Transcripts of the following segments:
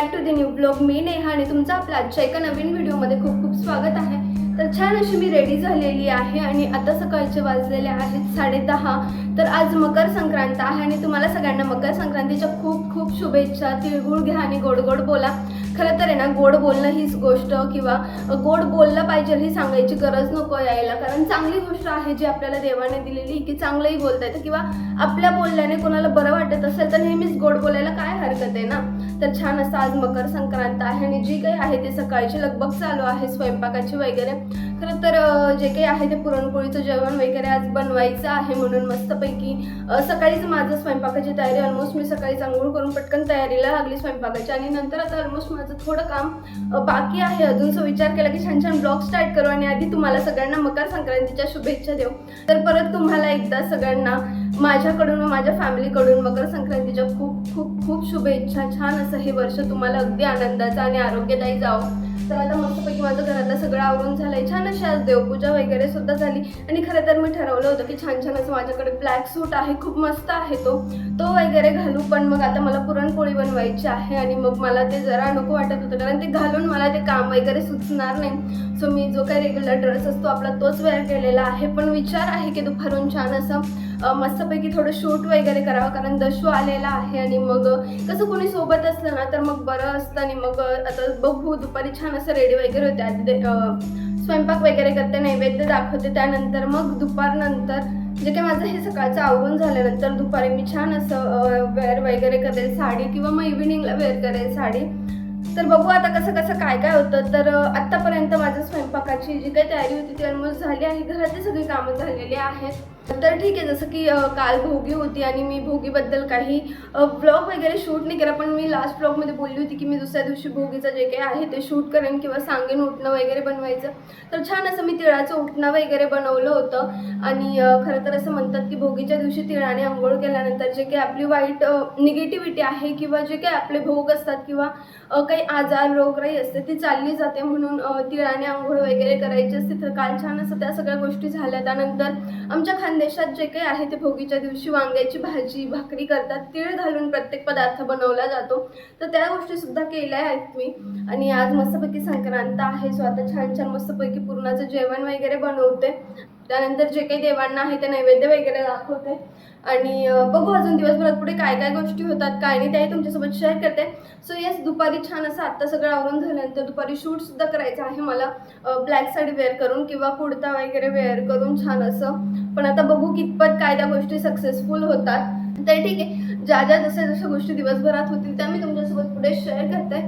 Back to the new blog. मी नेहा आणि तुमचं आपल्या आजच्या एका नवीन व्हिडिओमध्ये खूप खूप स्वागत आहे. तर छान अशी मी रेडी झालेली आहे आणि आता सकाळचे वाजलेले आहेत 10:30. तर आज मकर संक्रांत आहे आणि तुम्हाला सगळ्यांना मकर संक्रांतीच्या खूप खूप शुभेच्छा. तिळगुळ घ्या आणि गोड गोड बोला. खरं तर आहे ना, गोड बोलणं हीच गोष्ट किंवा गोड बोललं पाहिजे ही सांगायची गरज नको यायला, कारण चांगली गोष्ट आहे जी आपल्याला देवाने दिलेली की चांगलंही बोलता येतं किंवा आपल्या बोलल्याने कोणाला बरं वाटत असेल तर नेहमीच गोड बोलायला काय हरकत आहे ना. तर छान असं आज मकर संक्रांत आहे आणि जी काही आहे ते सकाळची लगबग चालू आहे स्वयंपाकाची वगैरे. खरं तर जे काही आहे ते पुरणपोळीचं जेवण वगैरे आज बनवायचं आहे म्हणून मस्तपैकी सकाळीच माझं स्वयंपाकाची तयारी ऑलमोस्ट मी सकाळीच आंघोळ करून पटकन तयारीला लागली स्वयंपाकाची आणि नंतर आता ऑलमोस्ट माझं थोडं काम बाकी आहे अजून. सो विचार केला की छान छान ब्लॉग स्टार्ट करू आणि आधी तुम्हाला सगळ्यांना मकर संक्रांतीच्या शुभेच्छा देऊ. तर परत तुम्हाला एकदा सगळ्यांना माझ्याकडून व माझ्या फॅमिलीकडून मकर संक्रांतीच्या खूप खूप खूप शुभेच्छा. छान असं हे वर्ष तुम्हाला अगदी आनंदाचं आणि आरोग्यदायी जावं. तर आता मस्तपैकी माझं घरातलं सगळं आवरून झालंय. छान अशी आज देवपूजा वगैरे सुद्धा झाली आणि खरं तर मी ठरवलं होतं की छान छान असं माझ्याकडे ब्लॅक सूट आहे, खूप मस्त आहे तो वगैरे घालू. पण मग आता मला पुरणपोळी बनवायची आहे आणि मग मला ते जरा नको वाटत होतं कारण ते घालून मला ते काम वगैरे सुचणार नाही. सो मी जो काही रेग्युलर ड्रेस असतो आपला तोच वेअर केलेला आहे. पण विचार आहे की दुपारून छान असं मस्तपैकी थोडं शूट वगैरे करावं कारण दशू आलेला आहे आणि मग कसं कोणी सोबत असलं ना तर मग बरं असतं. आणि मग आता बघू दुपारी छान असं रेडी वगैरे होते. आधी स्वयंपाक वगैरे करते, नैवेद्य दाखवते, त्यानंतर मग दुपारनंतर जे काही माझं हे सकाळचं आवरून झाल्यानंतर दुपारी मी छान असं वेअर वगैरे करेल साडी किंवा मग इव्हिनिंगला वेअर करेल साडी. तर बघू आता कसं कसं काय काय होतं. तर आत्तापर्यंत माझ्या स्वयंपाकाची जी काही तयारी होती ती ऑलमोस्ट झाली आहे. घरातली सगळी कामं झालेली आहेत. तर ठीक आहे, जसं की काल भोगी होती आणि मी भोगीबद्दल काही ब्लॉग वगैरे शूट नाही केला, पण मी लास्ट ब्लॉगमध्ये बोलली होती की मी दुसऱ्या दिवशी भोगीचं जे काही आहे ते शूट करेन किंवा सांगेन उठणं वगैरे बनवायचं. तर छान असं मी तिळाचं उठणं वगैरे बनवलं होतं आणि खरं तर असं म्हणतात की भोगीच्या दिवशी तिळाने आंघोळ केल्यानंतर जे काही आपली वाईट निगेटिव्हिटी आहे किंवा जे काही आपले भोग असतात किंवा काही आजार रोगराई असते ती चालली जाते म्हणून तिळाने आंघोळ वगैरे करायची असते. तर काल छान असं त्या सगळ्या गोष्टी झाल्या. त्यानंतर आमच्या खानदेशात जे काही आहे ते भोगीच्या दिवशी वांग्याची भाजी भाकरी करतात, तीळ घालून प्रत्येक पदार्थ बनवला जातो. तर त्या गोष्टी सुद्धा केल्या आहेत मी. आणि आज मस्तपैकी संक्रांत आहे सो आता छान छान मस्तपैकी पुरणाचं जेवण वगैरे बनवते. त्यानंतर जे काही देवांना आहे ते नैवेद्य वगैरे दाखवते आणि बघू अजून दिवसभरात पुढे काय काय गोष्टी होतात काय नाही त्याही तुमच्यासोबत शेअर करते. सो येस, दुपारी छान असं आत्ता सगळं आवरून झाल्यानंतर दुपारी शूटसुद्धा करायचं आहे मला ब्लॅक साडी वेअर करून किंवा कुर्ता वगैरे वेअर करून छान असं. पण आता बघू कितपत काय त्या गोष्टी सक्सेसफुल होतात. तर ठीक आहे, ज्या ज्या जशा गोष्टी दिवसभरात होतील त्या मी तुमच्यासोबत पुढे शेअर करते.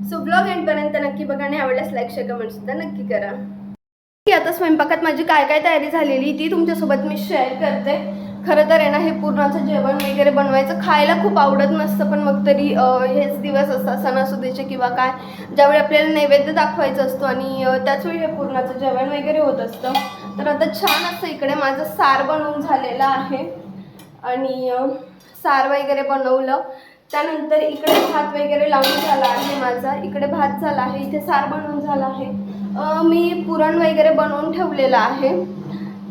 सो ब्लॉग एंडपर्यंत नक्की बघा आणि आवडल्यास लाईक शेअर कमेंटसुद्धा नक्की करा. आता स्वयंपाकात माझी काय काय तयारी झालेली ती तुमच्यासोबत मी शेअर करते. खरं तर आहे ना, हे पुरणाचं जेवण वगैरे बनवायचं खायला खूप आवडत नसतं, पण मग तरी हेच दिवस असतात सणासुदीचे किंवा काय ज्यावेळी आपल्याला नैवेद्य दाखवायचं असतो आणि त्याचवेळी हे पुरणाचं जेवण वगैरे होत असतं. तर आता छान असं इकडे माझं सार बनवून झालेलं आहे आणि सार वगैरे बनवलं. त्यानंतर इकडे भात वगैरे लावून झाला आहे माझा. इकडे भात झाला आहे, इथे सार बनवून झाला आहे. मी पुरण वगैरे बनवून ठेवलेलं आहे.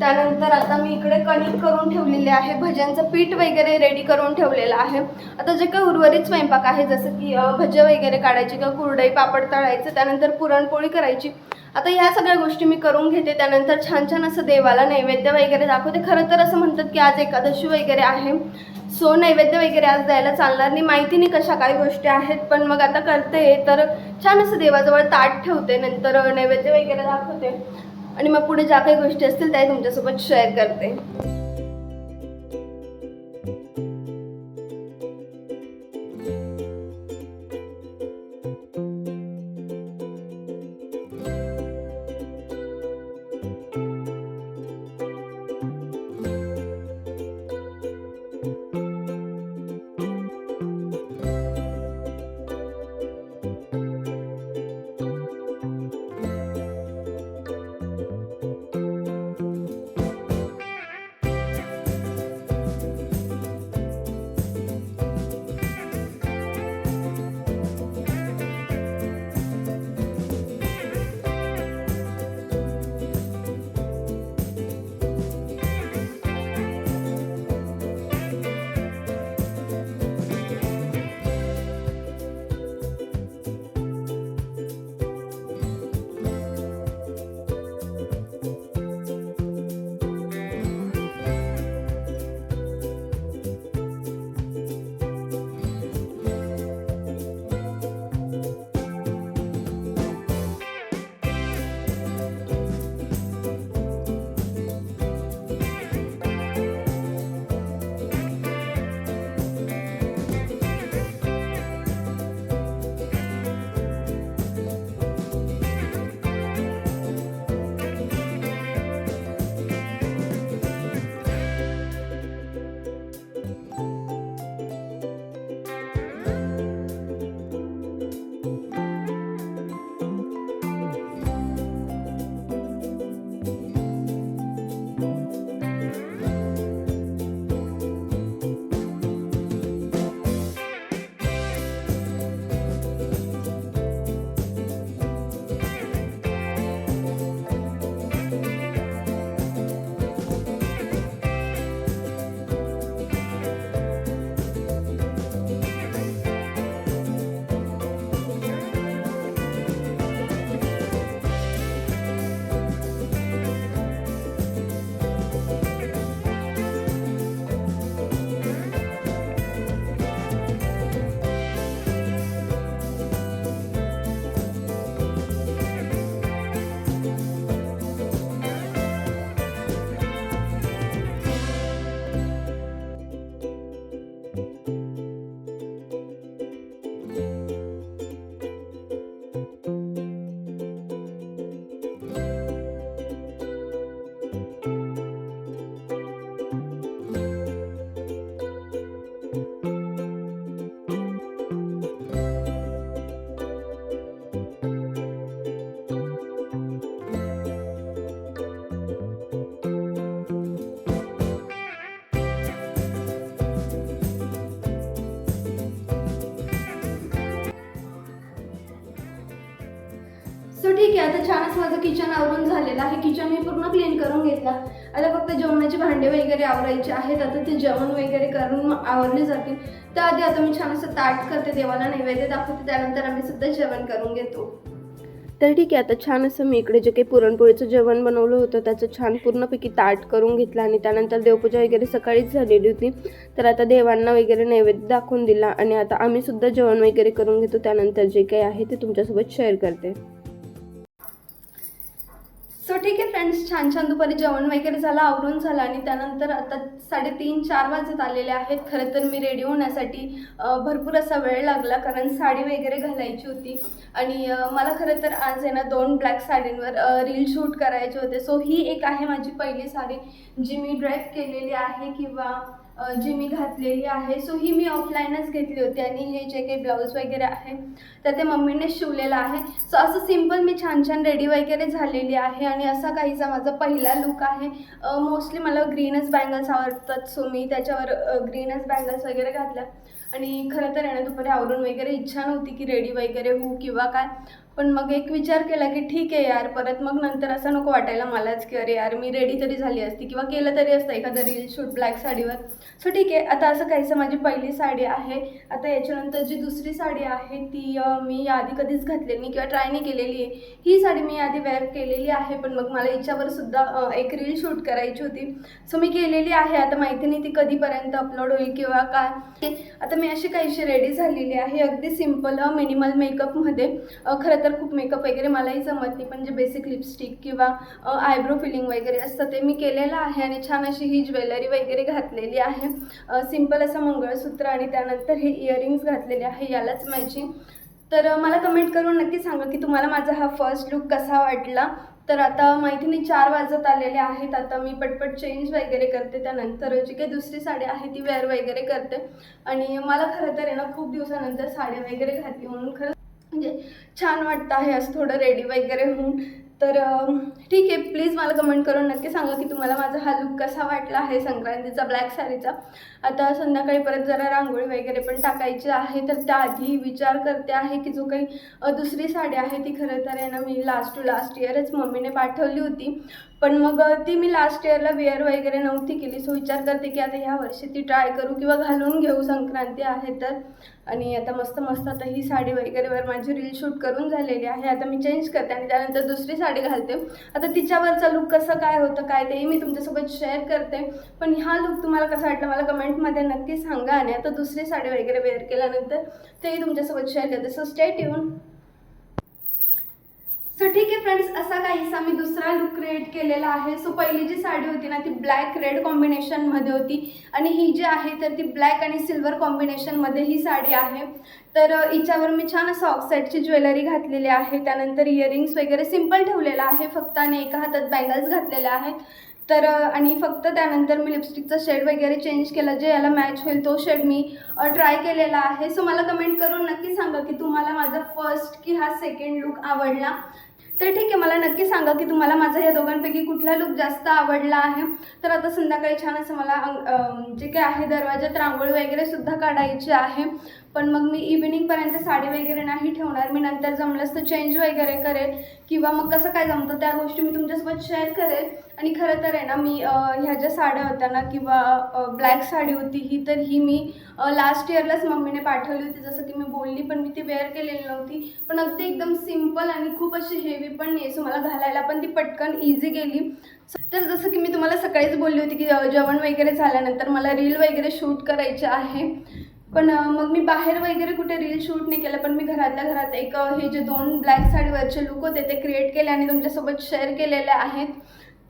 त्यानंतर आता मी इकडे कणिक करून ठेवलेली आहे, भज्यांचं पीठ वगैरे रेडी करून ठेवलेलं आहे. आता जे काही उर्वरित स्वयंपाक आहे जसं की भजे वगैरे काढायचे किंवा कुरडई पापड तळायचं, त्यानंतर पुरणपोळी करायची. आता ह्या सगळ्या गोष्टी मी करून घेते. त्यानंतर छान छान असं देवाला नैवेद्य वगैरे दाखवते. खरं तर असं म्हणतात की आज एकादशी वगैरे आहे सो नैवेद्य वगैरे आज द्यायला चालणार नाही. माहिती नाही कशा काही गोष्टी आहेत, पण मग आता करते. तर छान असं देवाजवळ ताट ठेवते, नंतर नैवेद्य वगैरे दाखवते आणि मग पुढे ज्या काही गोष्टी असतील त्या तुमच्यासोबत शेअर करते. ठीक आहे, आता छान असं माझं किचन आवरून झालेलं आहे. किचन मी पूर्ण क्लीन करून घेतला. आता फक्त जेवणाची भांडे वगैरे आवरायचे आहेत. आता ते जेवण वगैरे करून आवरले जातील. त्याआधी आता मी छान असं ताट करते, देवाला नैवेद्य दाखवते, त्यानंतर आम्ही सुद्धा जेवण करून घेतो. तर ठीक आहे, आता छान असं मी इकडे जे काही पुरणपोळीचं जेवण बनवलं होतं त्याचं छान पूर्णपैकी ताट करून घेतलं आणि त्यानंतर देवपूजा वगैरे सकाळीच झालेली होती. तर आता देवांना वगैरे नैवेद्य दाखवून दिला आणि आता आम्ही सुद्धा जेवण वगैरे करून घेतो. त्यानंतर जे काही आहे ते तुमच्यासोबत शेअर करते. सो ठीक आहे फ्रेंड्स, छान छान दुपारी जेवण वगैरे झालं, आवरून झालं आणि त्यानंतर आता 3:30-4 वाजत आलेले आहेत. खरं तर मी रेडी होण्यासाठी भरपूर असा वेळ लागला, कारण साडी वगैरे घालायची होती आणि मला खरं तर आज आहे ना 2 ब्लॅक साडींवर रील शूट करायचे होते. सो ही एक आहे माझी पहिली साडी जी मी ड्रेप केलेली आहे किंवा जी मी घातलेली आहे. सो ही मी ऑफलाईनच घेतली होती आणि हे जे काही ब्लाऊज वगैरे आहे तर ते मम्मीने शिवलेलं आहे. सो असं सिम्पल मी छान छान रेडी वगैरे झालेली आहे आणि असा काहीसा माझा पहिला लुक आहे. मोस्टली मला ग्रीनच बँगल्स आवडतात, सो मी त्याच्यावर ग्रीनच बँगल्स वगैरे घातल्या आणि खरं तर येणं दुपारी आवरून वगैरे इच्छा नव्हती की रेडी वगैरे होऊ किंवा काय, पण मग एक विचार केला की ठीक आहे यार, परत मग नंतर असं नको वाटायला मलाच की अरे यार मी रेडी तरी झाली असती किंवा केलं तरी असतं एखादं रील शूट ब्लॅक साडीवर. सो ठीक आहे, आता असं काहीसं माझी पहिली साडी आहे. आता याच्यानंतर जी दुसरी साडी आहे ती मी आधी कधीच घातलेली नाही किंवा ट्राय नाही केलेली आहे. ही साडी मी आधी वेअर केलेली आहे, पण मग मला याच्यावर सुद्धा एक रील शूट करायची होती. सो मी केलेली आहे. आता माहिती नाही ती कधीपर्यंत अपलोड होईल किंवा काय. आता मी अशी काहीशी रेडी झालेली आहे, अगदी सिम्पल मिनिमल मेकअपमध्ये. खरं तर खूप मेकअप वगैरे मलाही जमत नाही, पण जे बेसिक लिपस्टिक किंवा आयब्रो फिलिंग वगैरे असतं ते मी केलेलं आहे आणि छान अशी ही ज्वेलरी वगैरे घातलेली आहे. सिम्पल असं मंगळसूत्र आणि त्यानंतर हे इयरिंग्स घातलेले आहे यालाच मॅचिंग. तर मला कमेंट करून नक्की सांगा की तुम्हाला माझा हा फर्स्ट लुक कसा वाटला. तर आता माहिती नाही 4 वाजत आलेले आहेत. आता मी पटपट चेंज वगैरे करते, त्यानंतर जी काही दुसरी साडी आहे ती वेअर वगैरे करते आणि मला खरं तर आहे ना खूप दिवसानंतर साडी वगैरे घातली म्हणून खरं म्हणजे छान वाटतं आहे असं थोडं रेडी वगैरे होऊन. तर ठीक आहे, प्लीज मला कमेंट करून नक्की सांगा की तुम्हाला माझा हा लुक कसा वाटला आहे संक्रांतीचा ब्लॅक साडीचा. आता संध्याकाळी परत जरा रांगोळी वगैरे पण टाकायची आहे, तर त्याआधी विचार करते आहे की जो काही दुसरी साडी आहे ती खरं तर आहे ना मी लास्ट इयरच मम्मीने पाठवली होती, पण मग ती मी लास्ट इयरला वेअर वगैरे नव्हती केली. सो विचार करते की आता ह्या वर्षी ती ट्राय करू किंवा घालून घेऊ, संक्रांती आहे तर. आणि आता मस्त आता ही साडी वगैरेवर माझी रील शूट करून झालेली आहे. आता मी चेंज करते आणि त्यानंतर दुसरी साडी घालते. आता तिच्यावरचा लुक कसं काय होतं काय तेही मी तुमच्यासोबत शेअर करते, पण हा लुक तुम्हाला कसा वाटला मला कमेंटमध्ये नक्की सांगा. आणि आता दुसरी साडी वगैरे वेअर केल्यानंतर तेही तुमच्यासोबत शेअर करते. So stay tune. सो ठीक आहे फ्रेंड्स, असा काहीसा मी दुसरा लुक क्रिएट केलेला आहे. सो पहिली जी साडी होती ना ती ब्लॅक रेड कॉम्बिनेशनमध्ये होती आणि ही जी आहे तर ती ब्लॅक आणि सिल्वर कॉम्बिनेशनमध्ये ही साडी आहे. तर हिच्यावर मी छान असं ऑक्साईडची ज्वेलरी घातलेली आहे, त्यानंतर इयरिंग्स वगैरे सिम्पल ठेवलेलं आहे फक्त आणि एका हातात बँगल्स घातलेल्या आहेत. तर आणि फक्त त्यानंतर मी लिपस्टिकचा शेड वगैरे चेंज केला, जे याला मॅच होईल तो शेड मी ट्राय केलेला आहे. सो मला कमेंट करून नक्की सांगा की तुम्हाला माझा फर्स्ट की हा सेकंड लुक आवडला. तर ठीक आहे, मला नक्की सांगा की तुम्हाला माझा या दोघांपैकी कुठला लुक जास्त आवडला आहे. तर आता संध्याकाळी छान असं मला जे काय आहे दरवाजात रांगोळी वगैरे सुद्धा काढायची आहे, पण मग मी इव्हिनिंगपर्यंत साडी वगैरे नाही ठेवणार. मी नंतर जमलंच तर चेंज वगैरे करेल किंवा मग कसं काय जमतं त्या गोष्टी मी तुमच्यासोबत शेअर करेल. आणि खरं तर आहे ना मी ह्या ज्या साड्या होत्या ना किंवा ब्लॅक साडी होती ही, तर ही मी लास्ट इयरलाच मम्मीने पाठवली होती जसं की मी बोलली, पण मी ती वेअर केलेली नव्हती. पण अगदी एकदम सिम्पल आणि खूप अशी हेवी पण नाही, सो मला घालायला पण ती पटकन इझी गेली. तर जसं की मी तुम्हाला सकाळीच बोलली होती की जेवण वगैरे झाल्यानंतर मला रील वगैरे शूट करायचे आहे, पण मग मी बाहेर वगैरे कुठे रील शूट नाही केलं, पण मी घरातल्या घरात एक हे जे 2 ब्लॅक साडीवरचे लुक होते ते क्रिएट केले आणि तुमच्यासोबत शेअर केलेले आहेत.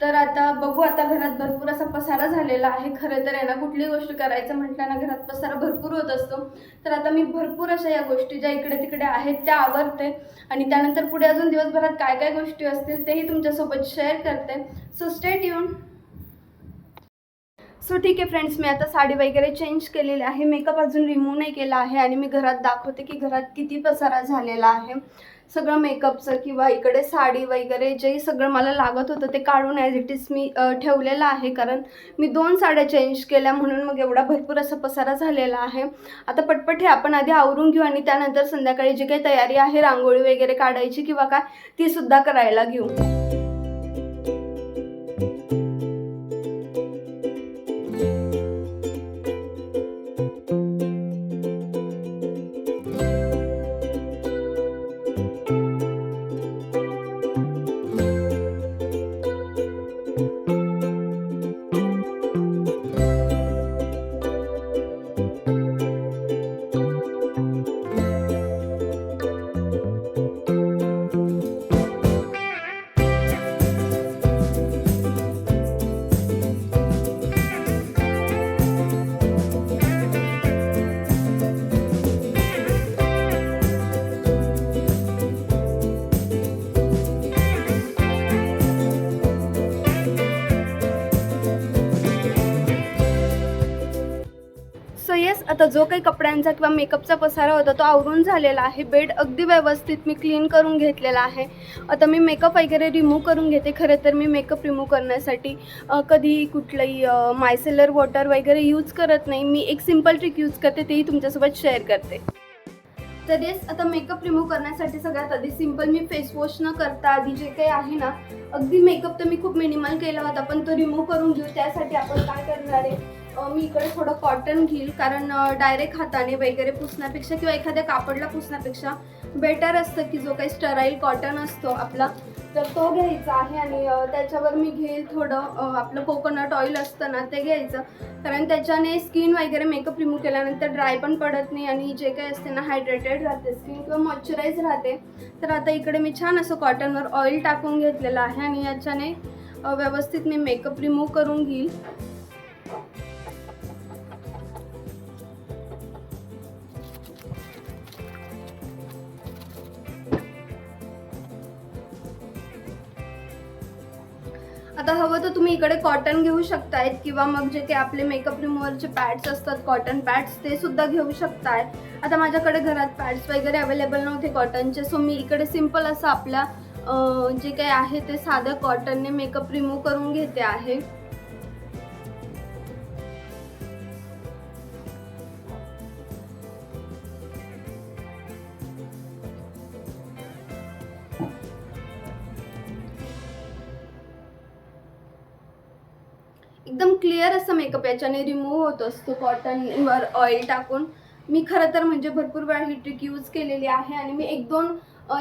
तर आता बघू, आता घरात भरपूर असा पसारा झालेला आहे. खरं तर आहे ना कुठली गोष्ट करायचं म्हटलं ना घरात पसारा भरपूर होत असतो. तर आता मी भरपूर अशा या गोष्टी ज्या इकडे तिकडे आहेत त्या आवरते आणि त्यानंतर पुढे अजून दिवसभरात काय काय गोष्टी असतील तेही तुमच्यासोबत शेअर करते. So stay tune. सो ठीक आहे फ्रेंड्स, मी आता साडी वगैरे चेंज केलेली आहे, मेकअप अजून रिमूव्ह नाही केला आहे आणि मी घरात दाखवते की घरात किती पसारा झालेला आहे. सगळं मेकअपचं किंवा इकडे साडी वगैरे जे सगळं मला लागत होतं ते काढून ॲज इट इज मी ठेवलेलं आहे, कारण मी 2 साड्या चेंज केल्या म्हणून मग एवढा भरपूर असा पसारा झालेला आहे. आता पटपट हे आपण आधी आवरून घेऊ आणि त्यानंतर संध्याकाळी जी काही तयारी आहे रांगोळी वगैरे काढायची किंवा काय ती सुद्धा करायला घेऊ. सो येस, आता जो काही कपड्यांचा किंवा मेकअपचा पसारा होता तो आवरून झालेला आहे. बेड अगदी व्यवस्थित मी क्लीन करून घेतलेला आहे. आता मी मेकअप वगैरे रिमूव्ह करून घेते. खरं तर मी मेकअप रिमूव्ह करण्यासाठी कधी कुठलंही मायसेलर वॉटर वगैरे यूज करत नाही. मी एक सिम्पल ट्रिक यूज करते, तेही तुमच्यासोबत शेअर करते. तर येस, आता मेकअप रिमूव्ह करण्यासाठी सगळ्यात आधी सिम्पल मी फेस वॉश न करता आधी जे काही आहे ना, अगदी मेकअप तर मी खूप मिनिमल केला होता, पण तो रिमूव्ह करून घेऊ. त्यासाठी आपण काय करणार आहे, मी इकडे थोडं कॉटन घेईल, कारण डायरेक्ट हाताने वगैरे पुसण्यापेक्षा किंवा एखाद्या कापडला पुसण्यापेक्षा बेटर असतं की जो काही स्टराईल कॉटन असतो आपला, तर तो घ्यायचा आहे. आणि त्याच्यावर मी घेईल थोडं आपलं कोकोनट ऑइल असतं ना ते घ्यायचं, कारण त्याच्याने स्किन वगैरे मेकअप रिमूव्ह केल्यानंतर ड्राय पण पडत नाही आणि जे काही असते ना हायड्रेटेड राहते स्किन किंवा मॉइश्चराईज राहते. तर आता इकडे मी छान असं कॉटनवर ऑइल टाकून घेतलेलं आहे आणि याच्याने व्यवस्थित मी मेकअप रिमूव्ह करून घेईल. आता हवं तर तुम्ही इकडे कॉटन घेऊ शकतायत किंवा मग जे काही आपले मेकअप रिमूव्हरचे पॅड्स असतात कॉटन पॅड्स ते सुद्धा घेऊ शकताय. आता माझ्याकडे घरात पॅड्स वगैरे अवेलेबल नव्हते कॉटनचे, सो मी इकडे सिम्पल असं आपल्या जे काही आहे ते साधं कॉटनने मेकअप रिमूव्ह करून घेते आहे. एकदम क्लिअर असं मेकअप याच्याने रिमूव्ह होत असतो कॉटनवर ऑइल टाकून. मी खरं तर म्हणजे भरपूर वेळा ही ट्रिक यूज केलेली आहे आणि मी 1-2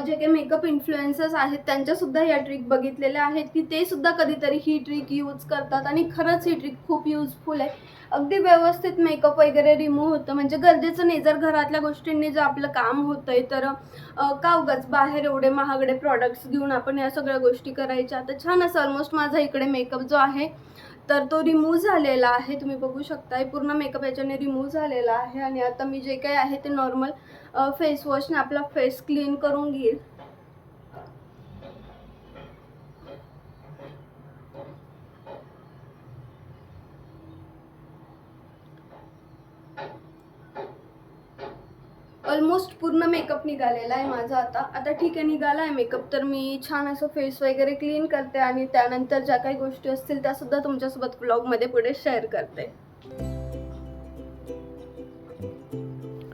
जे काही मेकअप इन्फ्लुएन्सर्स आहेत त्यांच्यासुद्धा या ट्रिक बघितलेल्या आहेत की ते सुद्धा कधीतरी ही ट्रिक यूज करतात आणि खरंच ही ट्रिक खूप युजफुल आहे. अगदी व्यवस्थित मेकअप वगैरे रिमूव्ह होतं. म्हणजे गरजेचं नाही, जर घरातल्या गोष्टींनी जर आपलं काम होतंय तर का उगाच बाहेर एवढे महागडे प्रॉडक्ट्स घेऊन आपण या सगळ्या गोष्टी करायच्या. आता छान असं ऑलमोस्ट माझा इकडे मेकअप जो आहे तर तो रिमूव्ह झालेला आहे. तुम्ही बघू शकताय पूर्ण मेकअप याच्याने रिमूव्ह झालेला आहे. आणि आता मी जे काही आहे ते नॉर्मल फेस वॉशने आपला फेस क्लीन करून घेईल. ऑलमोस्ट पूर्ण मेकअप निघालेला आहे माझा. आता ठीक आहे, निघाला आहे मेकअप, तर मी छान असं फेस वगैरे क्लीन करते आणि त्यानंतर ज्या काही गोष्टी असतील त्यासुद्धा तुमच्यासोबत व्लॉगमध्ये पुढे शेअर करते.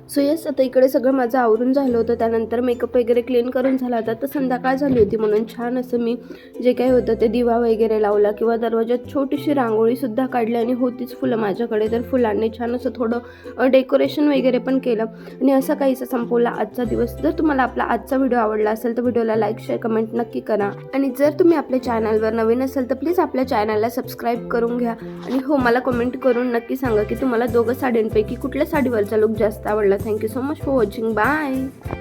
सो येस, आता इकडे सगळं माझं आवरून झालं होतं. त्यानंतर मेकअप वगैरे क्लीन करून झाला होता. तर संध्याकाळ झाली होती म्हणून छान असं मी जे काही होतं ते दिवा वगैरे लावला किंवा दरवाजात छोटीशी रांगोळीसुद्धा काढली आणि होतीच फुलं माझ्याकडे, तर फुलांनी छान असं थोडं डेकोरेशन वगैरे पण केलं आणि असं काहीसं संपवला आजचा दिवस. जर तुम्हाला आपला आजचा व्हिडिओ आवडला असेल तर व्हिडिओला लाईक शेअर कमेंट नक्की करा आणि जर तुम्ही आपल्या चॅनलवर नवीन असेल तर प्लीज आपल्या चॅनलला सबस्क्राईब करून घ्या. आणि हो, मला कमेंट करून नक्की सांगा की तुम्हाला दोघं साड्यांपैकी कुठल्या साडीवरचा लुक जास्त आवडला. Thank you so much for watching. Bye.